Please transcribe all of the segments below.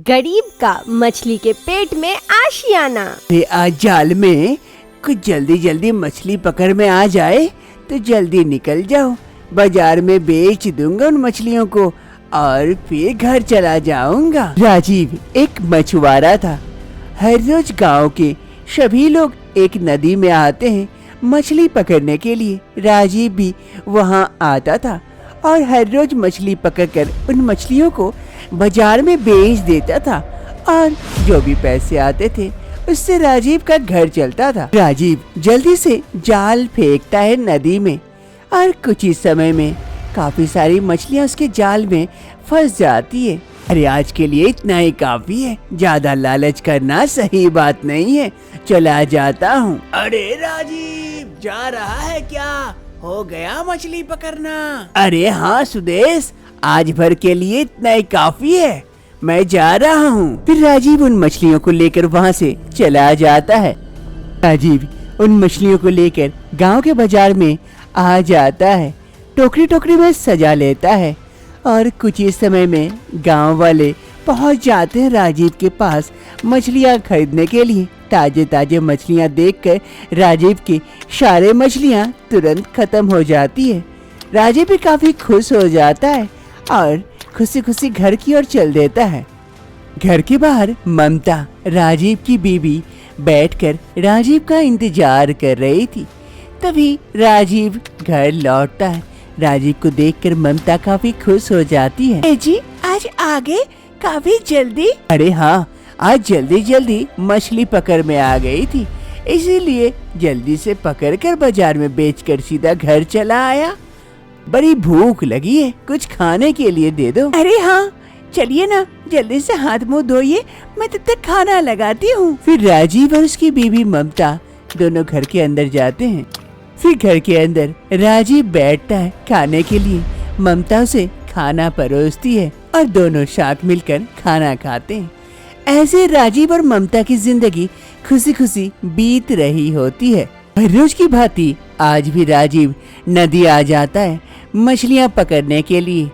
गरीब का मछली के पेट में आशियाना। आज जाल में कुछ जल्दी जल्दी मछली पकड़ में आ जाए तो जल्दी निकल जाओ, बाजार में बेच दूंगा उन मछलियों को और फिर घर चला जाऊंगा। राजीव एक मछुआरा था। हर रोज गांव के सभी लोग एक नदी में आते हैं मछली पकड़ने के लिए। राजीव भी वहां आता था और हर रोज मछली पकड़कर उन मछलियों को बाजार में बेच देता था और जो भी पैसे आते थे उससे राजीव का घर चलता था। राजीव जल्दी से जाल फेंकता है नदी में और कुछ ही समय में काफी सारी मछलियां उसके जाल में फंस जाती है। अरे आज के लिए इतना ही काफी है, ज्यादा लालच करना सही बात नहीं है, चला जाता हूँ। अरे राजीव जा रहा है क्या? हो गया मछली पकड़ना? अरे हाँ सुदेश, आज भर के लिए इतना ही काफी है, मैं जा रहा हूँ। फिर राजीव उन मछलियों को लेकर वहाँ से चला जाता है। राजीव उन मछलियों को लेकर गांव के बाजार में आ जाता है, टोकरी टोकरी में सजा लेता है और कुछ ही समय में गांव वाले पहुंच जाते हैं राजीव के पास मछलियां खरीदने के लिए। ताजे ताजे मछलियां देखकर राजीव की सारे मछलियां तुरंत खत्म हो जाती है। राजीव भी काफी खुश हो जाता है और खुशी खुशी घर की ओर चल देता है। घर के बाहर ममता राजीव की बीवी बैठकर राजीव का इंतजार कर रही थी। तभी राजीव घर लौटता है। राजीव को देखकर ममता काफी खुश हो जाती है। जी आज आगे काफी जल्दी? अरे हाँ, आज जल्दी जल्दी मछली पकड़ में आ गई थी, इसीलिए जल्दी से पकड़कर बाजार में बेचकर सीधा घर चला आया। बड़ी भूख लगी है, कुछ खाने के लिए दे दो। अरे हाँ चलिए ना, जल्दी से हाथ मुंह धोइए, मैं तब तक खाना लगाती हूँ। फिर राजीव और उसकी बीवी ममता दोनों घर के अंदर जाते हैं। फिर घर के अंदर राजीव बैठता है खाने के लिए। ममता उसे खाना परोसती है और दोनों साथ मिलकर खाना खाते हैं। ऐसे राजीव और ममता की जिंदगी खुशी खुशी बीत रही होती है। हर रोज की भांति आज भी राजीव नदी आ जाता है मछलियां पकड़ने के लिए।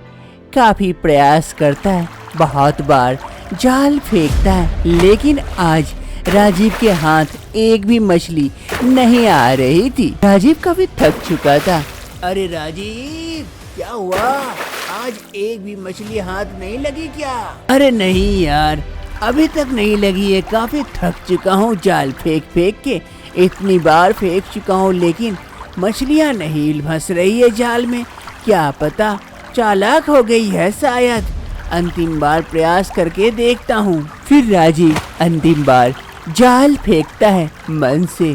काफी प्रयास करता है, बहुत बार जाल फेंकता है, लेकिन आज राजीव के हाथ एक भी मछली नहीं आ रही थी। राजीव काफी थक चुका था। अरे राजीव क्या हुआ, आज एक भी मछली हाथ नहीं लगी क्या? अरे नहीं यार, अभी तक नहीं लगी है, काफी थक चुका हूँ जाल फेंक फेंक के। इतनी बार फेंक चुका हूँ लेकिन मछलियाँ नहीं फंस रही है जाल में। क्या पता चालाक हो गई है शायद, अंतिम बार प्रयास करके देखता हूँ। फिर राजीव अंतिम बार जाल फेंकता है मन से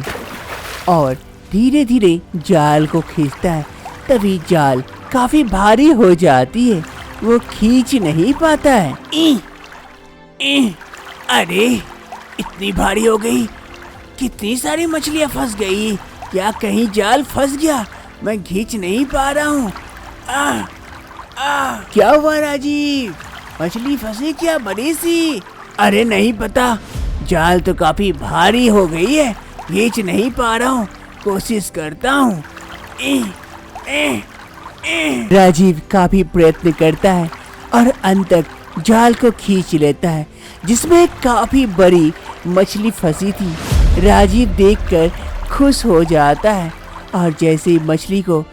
और धीरे धीरे जाल को खींचता है। तभी जाल काफी भारी हो जाती है, वो खींच नहीं पाता है। अरे इतनी भारी हो गई, कितनी सारी मछलियां फंस गई, क्या कहीं जाल फंस गया? मैं खींच नहीं पा रहा हूँ। क्या हुआ राजीव, मछली फंसी क्या बड़ी सी? अरे नहीं पता, जाल तो काफी भारी हो गई है, खींच नहीं पा रहा हूँ, कोशिश करता हूँ। राजीव काफी प्रयत्न करता है और अंत तक जाल को खींच लेता है जिसमें काफी बड़ी मछली फंसी थी। राजीव देखकर खुश हो जाता है और जैसे ही मछली को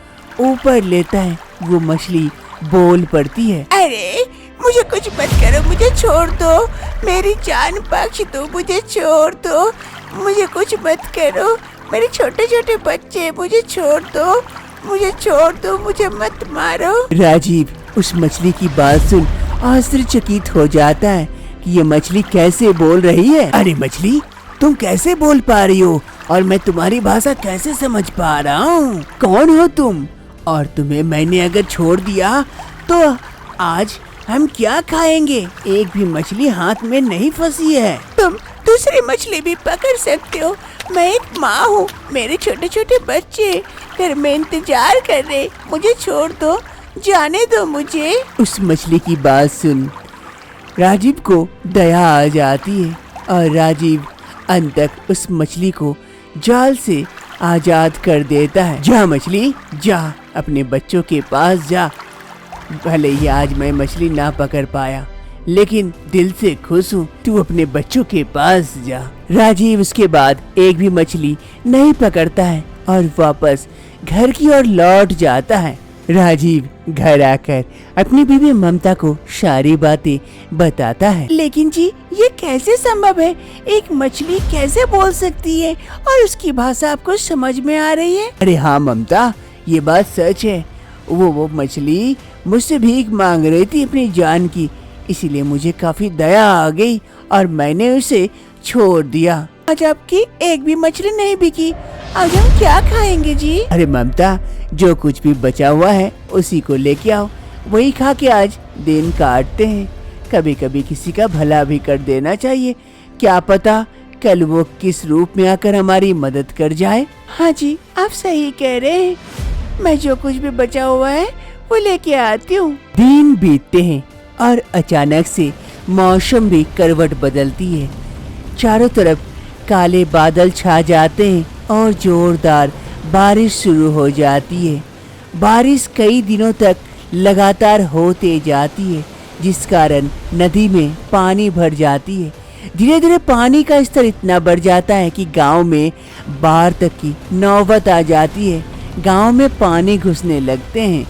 ऊपर लेता है वो मछली बोल पड़ती है। अरे मुझे कुछ मत करो, मुझे छोड़ दो, मेरी जान बख्श दो, मुझे छोड़ दो, मुझे कुछ मत करो, मेरे छोटे छोटे बच्चे, मुझे छोड़ दो, मुझे छोड़ दो, मुझे मत मारो। राजीव उस मछली की बात सुन आश्चर्यचकित हो जाता है कि ये मछली कैसे बोल रही है। अरे मछली, तुम कैसे बोल पा रही हो और मैं तुम्हारी भाषा कैसे समझ पा रहा हूँ? कौन हो तुम और तुम्हें मैंने अगर छोड़ दिया तो आज हम क्या खाएंगे? एक भी मछली हाथ में नहीं फंसी है। तुम दूसरी मछली भी पकड़ सकते हो, मैं एक माँ हूँ, मेरे छोटे छोटे बच्चे घर में इंतजार कर रहे, मुझे छोड़ दो, जाने दो मुझे। उस मछली की बात सुन राजीव को दया आ जाती है और राजीव अंत तक उस मछली को जाल से आजाद कर देता है। जा मछली जा, अपने बच्चों के पास जा। भले ही आज मैं मछली ना पकड़ पाया लेकिन दिल से खुश हूँ। तू अपने बच्चों के पास जा। राजीव उसके बाद एक भी मछली नहीं पकड़ता है और वापस घर की ओर लौट जाता है। राजीव घर आकर अपनी बीवी ममता को सारी बातें बताता है। लेकिन जी ये कैसे संभव है? एक मछली कैसे बोल सकती है और उसकी भाषा आपको समझ में आ रही है? अरे हाँ ममता, ये बात सच है। वो मछली मुझसे भीख मांग रही थी अपनी जान की, इसीलिए मुझे काफी दया आ गई और मैंने उसे छोड़ दिया। आज आपकी एक भी मछली नहीं बिकी, आज हम क्या खाएंगे जी? अरे ममता, जो कुछ भी बचा हुआ है उसी को लेके आओ, वही खा के आज दिन काटते हैं। कभी कभी किसी का भला भी कर देना चाहिए, क्या पता कल वो किस रूप में आकर हमारी मदद कर जाए। हाँ जी, आप सही कह रहे हैं। मैं जो कुछ भी बचा हुआ है वो लेके आती हूँ। दिन बीतते हैं और अचानक से मौसम भी करवट बदलती है। चारों तरफ काले बादल छा जाते हैं और जोरदार बारिश शुरू हो जाती है। बारिश कई दिनों तक लगातार होते जाती है, जिस कारण नदी में पानी भर जाती है। धीरे धीरे पानी का स्तर इतना बढ़ जाता है कि गांव में बाढ़ तक की नौबत आ जाती है। गांव में पानी घुसने लगते हैं।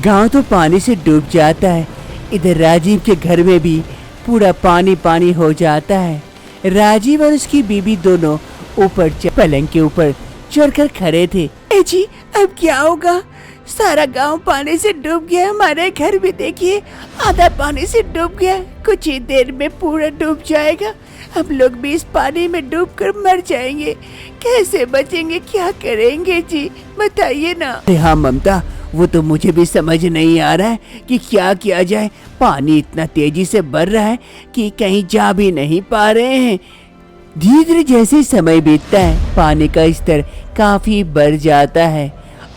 गांव तो पानी से डूब जाता है। इधर राजीव के घर में भी पूरा पानी पानी हो जाता है। राजीव और उसकी बीवी दोनों पलंग के ऊपर चढ़कर खड़े थे। ए जी, अब क्या होगा? सारा गांव पानी से डूब गया। हमारे घर भी देखिए आधा पानी से डूब गया। कुछ ही देर में पूरा डूब जाएगा। हम लोग भी इस पानी में डूबकर मर जाएंगे। कैसे बचेंगे, क्या करेंगे जी, बताइए ना। हाँ ममता, वो तो मुझे भी समझ नहीं आ रहा है कि क्या किया जाए। पानी इतना तेजी से बढ़ रहा है कि कहीं जा भी नहीं पा रहे हैं। धीरे धीरे जैसे ही समय बीतता है, पानी का स्तर काफी बढ़ जाता है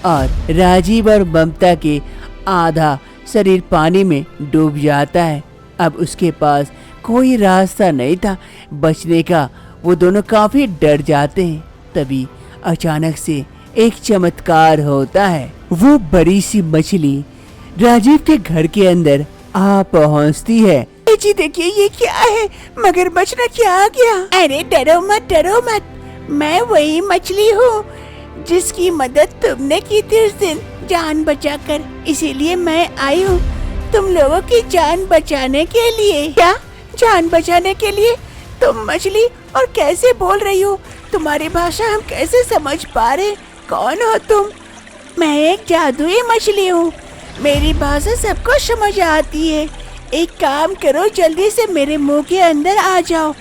और राजीव और ममता के आधा शरीर पानी में डूब जाता है। अब उसके पास कोई रास्ता नहीं था बचने का। वो दोनों काफी डर जाते हैं। तभी अचानक से एक चमत्कार होता है। वो बड़ी सी मछली राजीव के घर के अंदर आ पहुंचती है। जी देखिए, ये क्या है? मगरमच्छ ने क्या आ गया? अरे डरो मत, मैं वही मछली हूँ जिसकी मदद तुमने की थी उस दिन जान बचाकर। इसीलिए मैं आई हूँ तुम लोगों की जान बचाने के लिए। क्या जान बचाने के लिए? तुम मछली और कैसे बोल रही हो? तुम्हारी भाषा हम कैसे समझ पा रहे? कौन हो तुम? मैं एक जादुई मछली हूँ। मेरी भाषा सबको समझ आती है। एक काम करो, जल्दी से मेरे मुंह के अंदर आ जाओ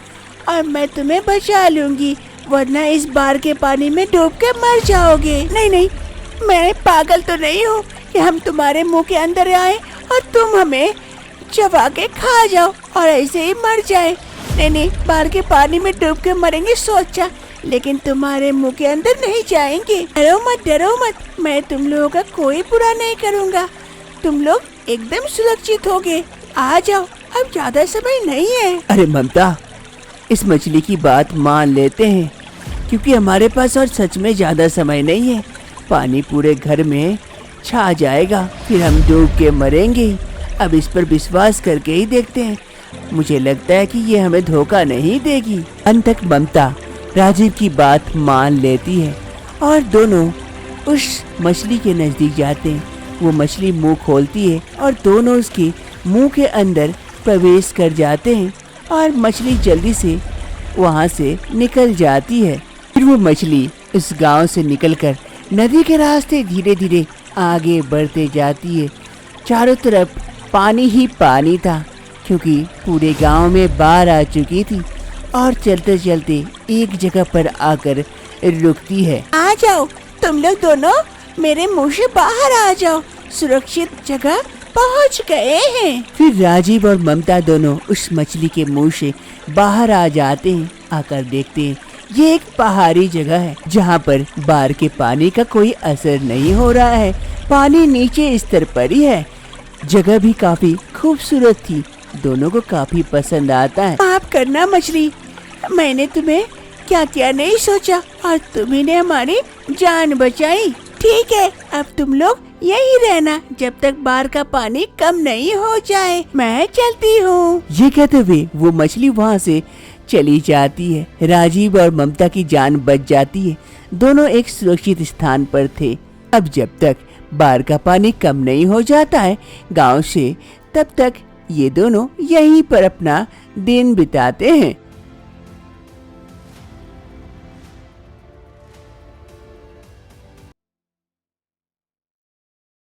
और मैं तुम्हें बचा लूंगी, वरना इस बार के पानी में डूब के मर जाओगे। नहीं, मैं पागल तो नहीं हूँ कि हम तुम्हारे मुंह के अंदर आए और तुम हमें चबा के खा जाओ और ऐसे ही मर जाए। नहीं, बाहर के पानी में डूब के मरेंगे सोचा, लेकिन तुम्हारे मुंह के अंदर नहीं जाएंगे। डरो मत, मैं तुम लोगों का कोई बुरा नहीं करूँगा। तुम लोग एकदम सुरक्षित होगे। आ जाओ, अब ज्यादा समय नहीं है। अरे ममता, इस मछली की बात मान लेते हैं, क्योंकि हमारे पास और सच में ज्यादा समय नहीं है। पानी पूरे घर में छा जाएगा, फिर हम डूब के मरेंगे। अब इस पर विश्वास करके ही देखते हैं। मुझे लगता है कि ये हमें धोखा नहीं देगी। अंत तक ममता राजीव की बात मान लेती है और दोनों उस मछली के नजदीक जाते हैं। वो मछली मुंह खोलती है और दोनों उसके मुंह के अंदर प्रवेश कर जाते हैं और मछली जल्दी से वहां से निकल जाती है। फिर वो मछली इस गांव से निकलकर नदी के रास्ते धीरे धीरे आगे बढ़ते जाती है। चारों तरफ पानी ही पानी था, क्योंकि पूरे गांव में बाढ़ आ चुकी थी और चलते चलते एक जगह पर आकर रुकती है। आ जाओ तुम लोग दोनों, मेरे मुंह से बाहर आ जाओ, सुरक्षित जगह पहुंच गए हैं। फिर राजीव और ममता दोनों उस मछली के मुंह से बाहर आ जाते हैं। आकर देखते हैं ये एक पहाड़ी जगह है, जहाँ पर बाढ़ के पानी का कोई असर नहीं हो रहा है। पानी नीचे स्तर पर ही है। जगह भी काफी खूबसूरत थी, दोनों को काफी पसंद आता है। माफ करना मछली, मैंने तुम्हें क्या क्या नहीं सोचा और तुम्ही ने हमारी जान बचाई। ठीक है, अब तुम लोग यही रहना जब तक बाहर का पानी कम नहीं हो जाए। मैं चलती हूँ। ये कहते हुए वो मछली वहाँ से चली जाती है। राजीव और ममता की जान बच जाती है। दोनों एक सुरक्षित स्थान पर थे। अब जब तक बाहर का पानी कम नहीं हो जाता है गांव से, तब तक ये दोनों यहीं पर अपना दिन बिताते हैं।